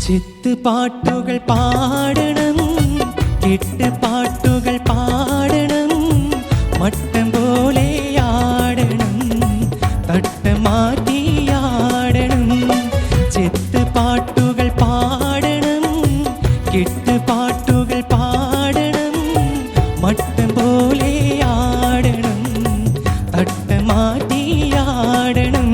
ചിത്തുപാട്ടുകൾ പാടണം, കെട്ടുപാട്ടുകൾ പാടണം, മട്ടം പോലെ ആടണം, തട്ടം മാറ്റിയാടണം. ചിത്തുപാട്ടുകൾ പാടണം, കെട്ടുപാട്ടുകൾ പാടണം, മട്ടം പോലെ ആടണം, തട്ടം മാറ്റിയാടണം.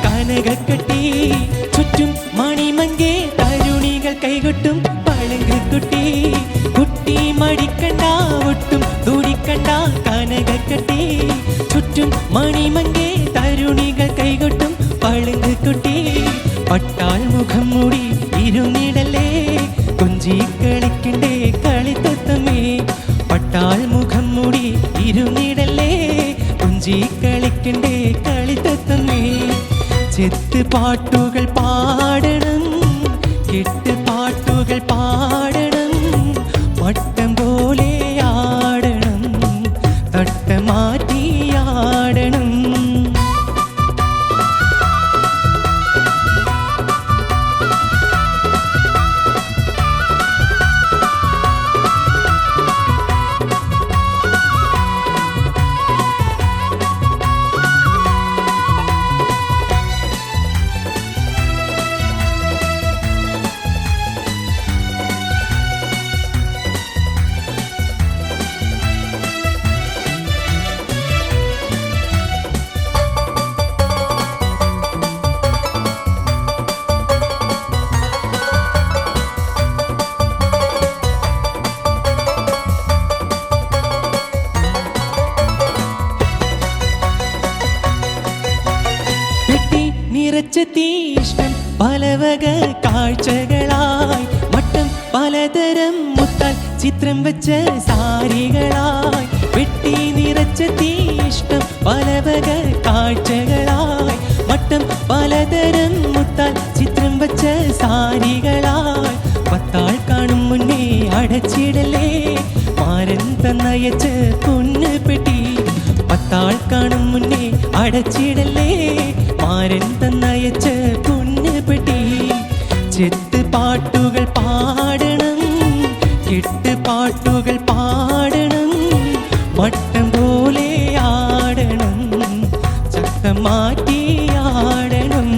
കനകക്കെട്ടി ചുറ്റും മണിമങ്കേ തരുണികൾ കൈകൊട്ടും പളുങ്കുട്ടി. കുട്ടി മടിക്കണ്ട ഒട്ടും തുടിക്കണ്ട കനകക്കെട്ടി ചുറ്റും മണിമങ്കേ തരുണികൾ കൈകൊട്ടും പളുങ്കുട്ടി. പട്ടാൽ മുഖം മൂടി ഇരുന്നിടലേ കൊഞ്ചി കളിക്കണ്ടേ കളിത്തത്തമ്മേ. പട്ടാൽ മുഖം മൂടി ഇരുന്നിടലേ കൊഞ്ചി കളിക്കണ്ടേ കളിത്തത്തമ്മേ. ചിത്തുപാട്ടുകൾ പാടണം, കെട്ടുപാട്ടുകൾ പാടണം, മട്ടം പോലെ ആടണം, തട്ടം മാറ്റിയാടണം. തീഷ്ണൻ പലവക കാഴ്ചകളായി മട്ടം പലതരം മുത്താൽ ചിത്രം വെച്ച സാരികളായി. വെട്ടി നിറച്ച തീഷ്ണം പലവക കാഴ്ചകളായി മട്ടം പലതരം മുത്താൽ ചിത്രം വെച്ച സാരികളായി. പത്താൾ കാണും മുന്നേ അടച്ചിടലേ മാരൻ തന്നയച്ച പൊന്ന് പെട്ടി. പത്താൾ കാണും മുന്നേ അടച്ചിടലേ മാരൻ തന്നയച്ച പൊന്ന് പെട്ടി. ചിത്തുപാട്ടുകൾ പാടണം, കെട്ടുപാട്ടുകൾ പാടണം, മട്ടം പോലെ ആടണം, ചട്ടം മാറ്റിയാടണം.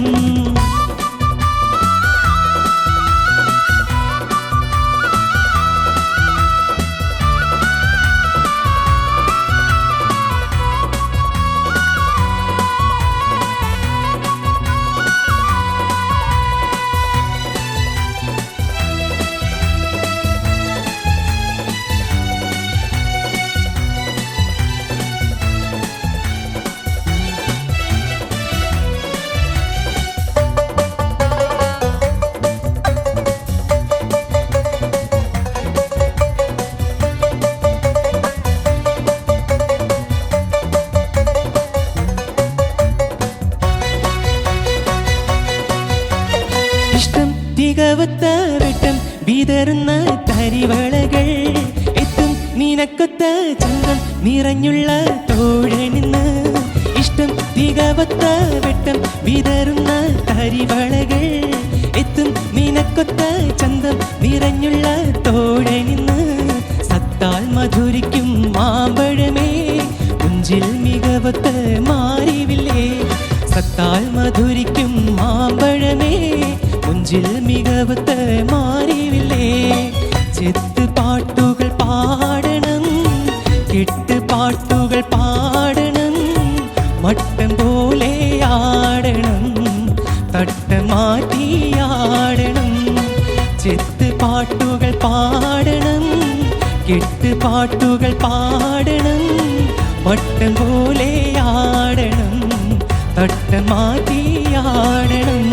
ഇഷ്ടം തികവത്ത വെട്ടം വിതറുന്ന തരിവളകൾ എത്തും നിനക്കൊത്ത ചന്തം നിറഞ്ഞുള്ള തോഴനിന്ന്. ഇഷ്ടം തികവത്ത വെട്ടം വിതറുന്ന തരിവളകൾ എത്തും നിനക്കൊത്ത ചന്തം നിറഞ്ഞുള്ള തോഴനിന്ന്. സത്താൽ മധുരിക്കും മാമ്പഴമേ കുഞ്ചിൽ മികവത്ത് മാറിവില്ലേ. സത്താൽ മധുരിക്കും മാമ്പഴമേ കുഞ്ചിൽ മികവത്ത് മാറിവില്ലേ. ചിത്തുപാട്ടുകൾ പാടണം, കെട്ടുപാട്ടുകൾ പാടണം, മട്ടം പോലെ ആടണം, തട്ടം മാറ്റിയാ പാട്ടുകൾ പാടണം, കെട്ടുപാട്ടുകൾ പാടണം, വട്ടം പോലെ ആടണം, തട്ടം മാറ്റിയാടണം.